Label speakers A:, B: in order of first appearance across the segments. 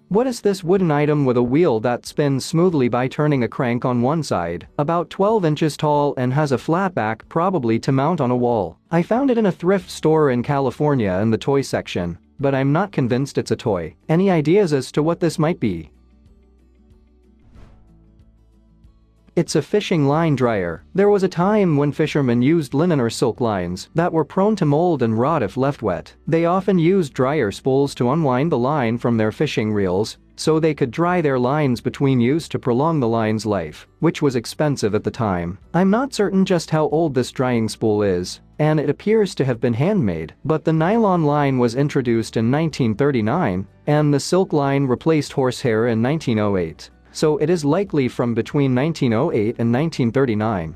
A: What is this wooden item with a wheel that spins smoothly by turning a crank on one side, about 12 inches tall and has a flat back probably to mount on a wall? I found it in a thrift store in California in the toy section, but I'm not convinced it's a toy. Any ideas as to what this might be? It's a fishing line dryer. There was a time when fishermen used linen or silk lines that were prone to mold and rot if left wet. They often used dryer spools to unwind the line from their fishing reels so they could dry their lines between use to prolong the line's life, which was expensive at the time. I'm not certain just how old this drying spool is, and it appears to have been handmade, but the nylon line was introduced in 1939 and the silk line replaced horsehair in 1908. So it is likely from between 1908 and 1939.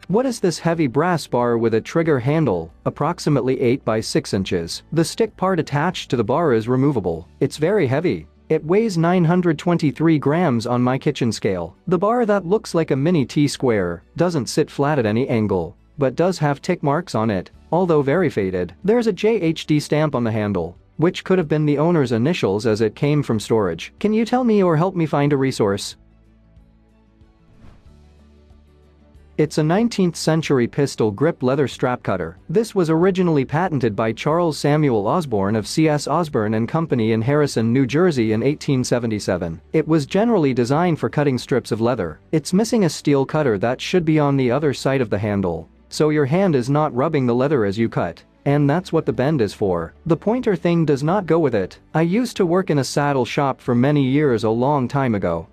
A: What is this heavy brass bar with a trigger handle, approximately 8 by 6 inches? The stick part attached to the bar is removable. It's very heavy. It weighs 923 grams on my kitchen scale. The bar that looks like a mini T-square doesn't sit flat at any angle, but does have tick marks on it, although very faded. There's a JHD stamp on the handle, which could have been the owner's initials as it came from storage. Can you tell me or help me find a resource? It's a 19th century pistol grip leather strap cutter. This was originally patented by Charles Samuel Osborne of C.S. Osborne and Company in Harrison, New Jersey in 1877. It was generally designed for cutting strips of leather. It's missing a steel cutter that should be on the other side of the handle, so your hand is not rubbing the leather as you cut. And that's what the bend is for. The pointer thing does not go with it. I used to work in a saddle shop for many years a long time ago.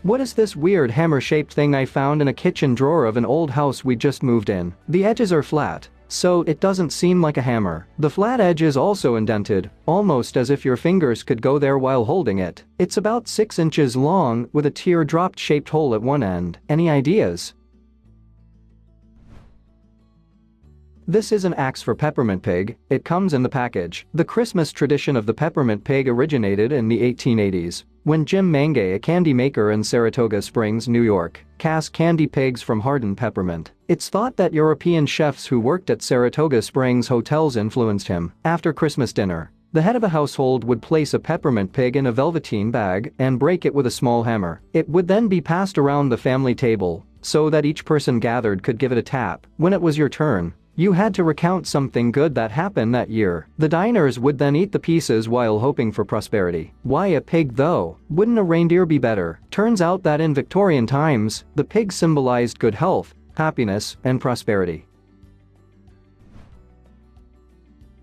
A: What is this weird hammer-shaped thing I found in a kitchen drawer of an old house we just moved in? The edges are flat, so it doesn't seem like a hammer. The flat edge is also indented, almost as if your fingers could go there while holding it. It's about 6 inches long with a teardrop-shaped hole at one end. Any ideas? This is an axe for Peppermint Pig. It comes in the package. The Christmas tradition of the Peppermint Pig originated in the 1880s, when Jim Mangay, a candy maker in Saratoga Springs, New York, cast candy pigs from hardened peppermint. It's thought that European chefs who worked at Saratoga Springs hotels influenced him. After Christmas dinner, the head of a household would place a peppermint pig in a velveteen bag and break it with a small hammer. It would then be passed around the family table so that each person gathered could give it a tap. When it was your turn, you had to recount something good that happened that year. The diners would then eat the pieces while hoping for prosperity. Why a pig though? Wouldn't a reindeer be better? Turns out that in Victorian times, the pig symbolized good health, happiness, and prosperity.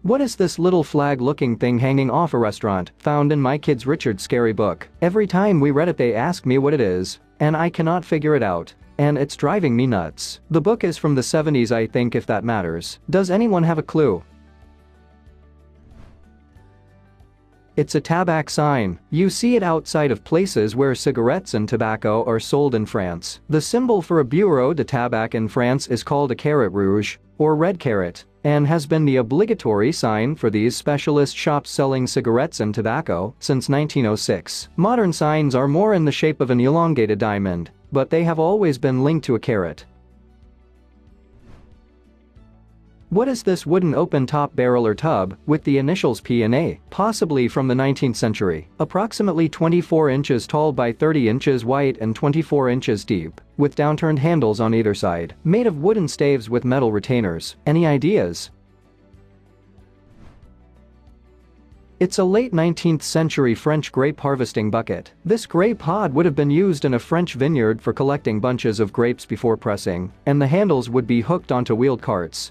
A: What is this little flag-looking thing hanging off a restaurant? Found in my kid's Richard Scarry book. Every time we read it they ask me what it is, and I cannot figure it out. And it's driving me nuts. The book is from the 70s, I think, if that matters. Does anyone have a clue? It's a tabac sign. You see it outside of places where cigarettes and tobacco are sold in France. The symbol for a bureau de tabac in France is called a carrot rouge, or red carrot, and has been the obligatory sign for these specialist shops selling cigarettes and tobacco since 1906. Modern signs are more in the shape of an elongated diamond, but they have always been linked to a carrot. What is this wooden open-top barrel or tub with the initials P and A, possibly from the 19th century? Approximately 24 inches tall by 30 inches wide and 24 inches deep, with downturned handles on either side, made of wooden staves with metal retainers. Any ideas? It's a late 19th century French grape harvesting bucket. This grape pod would have been used in a French vineyard for collecting bunches of grapes before pressing, and the handles would be hooked onto wheeled carts.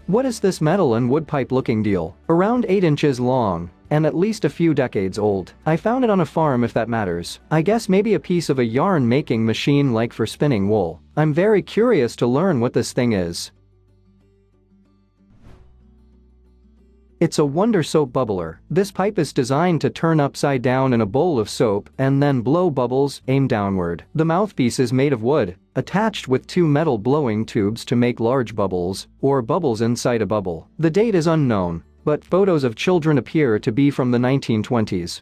A: What is this metal and wood pipe looking deal? Around 8 inches long, and at least a few decades old. I found it on a farm, if that matters. I guess maybe a piece of a yarn making machine like for spinning wool. I'm very curious to learn what this thing is. It's a Wonder Soap bubbler. This pipe is designed to turn upside down in a bowl of soap and then blow bubbles aimed downward. The mouthpiece is made of wood, attached with 2 metal blowing tubes to make large bubbles, or bubbles inside a bubble. The date is unknown, but photos of children appear to be from the 1920s.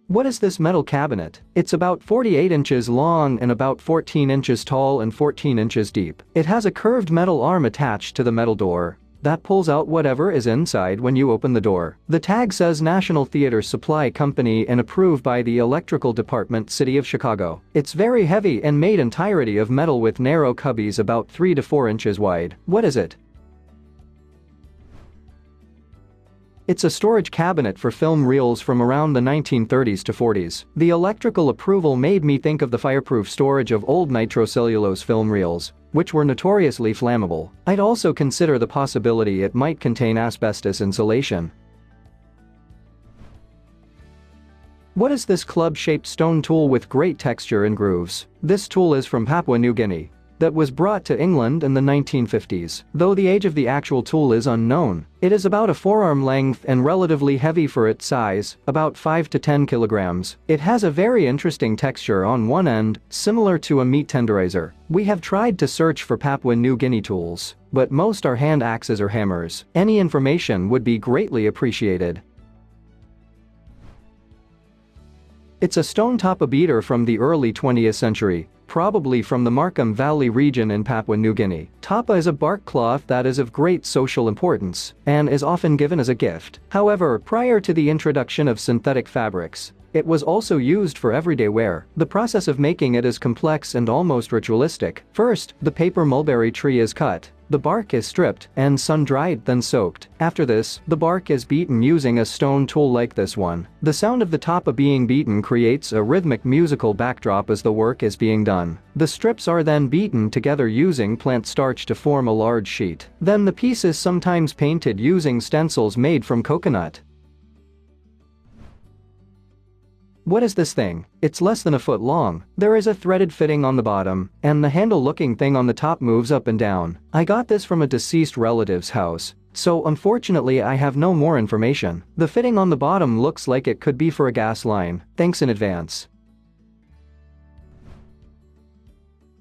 A: What is this metal cabinet? It's about 48 inches long and about 14 inches tall and 14 inches deep. It has a curved metal arm attached to the metal door that pulls out whatever is inside when you open the door. The tag says National Theater Supply Company and approved by the Electrical Department, City of Chicago. It's very heavy and made entirety of metal with narrow cubbies about 3 to 4 inches wide. What is it? It's a storage cabinet for film reels from around the 1930s to 40s. The electrical approval made me think of the fireproof storage of old nitrocellulose film reels, which were notoriously flammable. I'd also consider the possibility it might contain asbestos insulation. What is this club-shaped stone tool with great texture and grooves? This tool is from Papua New Guinea. That was brought to England in the 1950s. Though the age of the actual tool is unknown, it is about a forearm length and relatively heavy for its size, about 5 to 10 kilograms. It has a very interesting texture on one end, similar to a meat tenderizer. We have tried to search for Papua New Guinea tools, but most are hand axes or hammers. Any information would be greatly appreciated. It's a stone Tapa beater from the early 20th century. Probably from the Markham Valley region in Papua New Guinea. Tapa is a bark cloth that is of great social importance and is often given as a gift. However, prior to the introduction of synthetic fabrics, it was also used for everyday wear. The process of making it is complex and almost ritualistic. First, the paper mulberry tree is cut. The bark is stripped and sun-dried, then soaked. After this, the bark is beaten using a stone tool like this one. The sound of the tapa being beaten creates a rhythmic musical backdrop as the work is being done. The strips are then beaten together using plant starch to form a large sheet. Then the piece is sometimes painted using stencils made from coconut. What is this thing? It's less than a foot long. There is a threaded fitting on the bottom, and the handle-looking thing on the top moves up and down. I got this from a deceased relative's house, so unfortunately I have no more information. The fitting on the bottom looks like it could be for a gas line. Thanks in advance.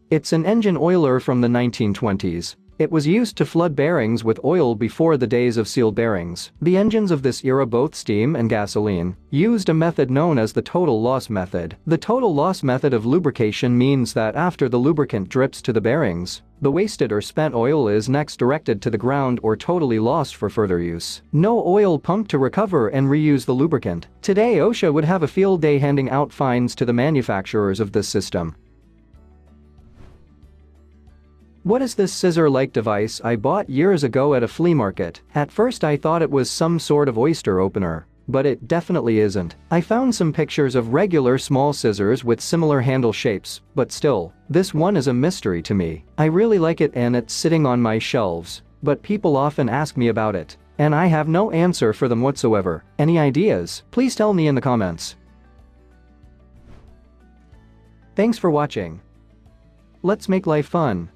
A: It's an engine oiler from the 1920s. It was used to flood bearings with oil before the days of sealed bearings. The engines of this era, both steam and gasoline, used a method known as the total loss method. The total loss method of lubrication means that after the lubricant drips to the bearings, the wasted or spent oil is next directed to the ground or totally lost for further use. No oil pumped to recover and reuse the lubricant. Today OSHA would have a field day handing out fines to the manufacturers of this system. What is this scissor-like device I bought years ago at a flea market? At first I thought it was some sort of oyster opener, but it definitely isn't. I found some pictures of regular small scissors with similar handle shapes, but still, this one is a mystery to me. I really like it and it's sitting on my shelves, but people often ask me about it, and I have no answer for them whatsoever. Any ideas? Please tell me in the comments. Thanks for watching. Let's make life fun.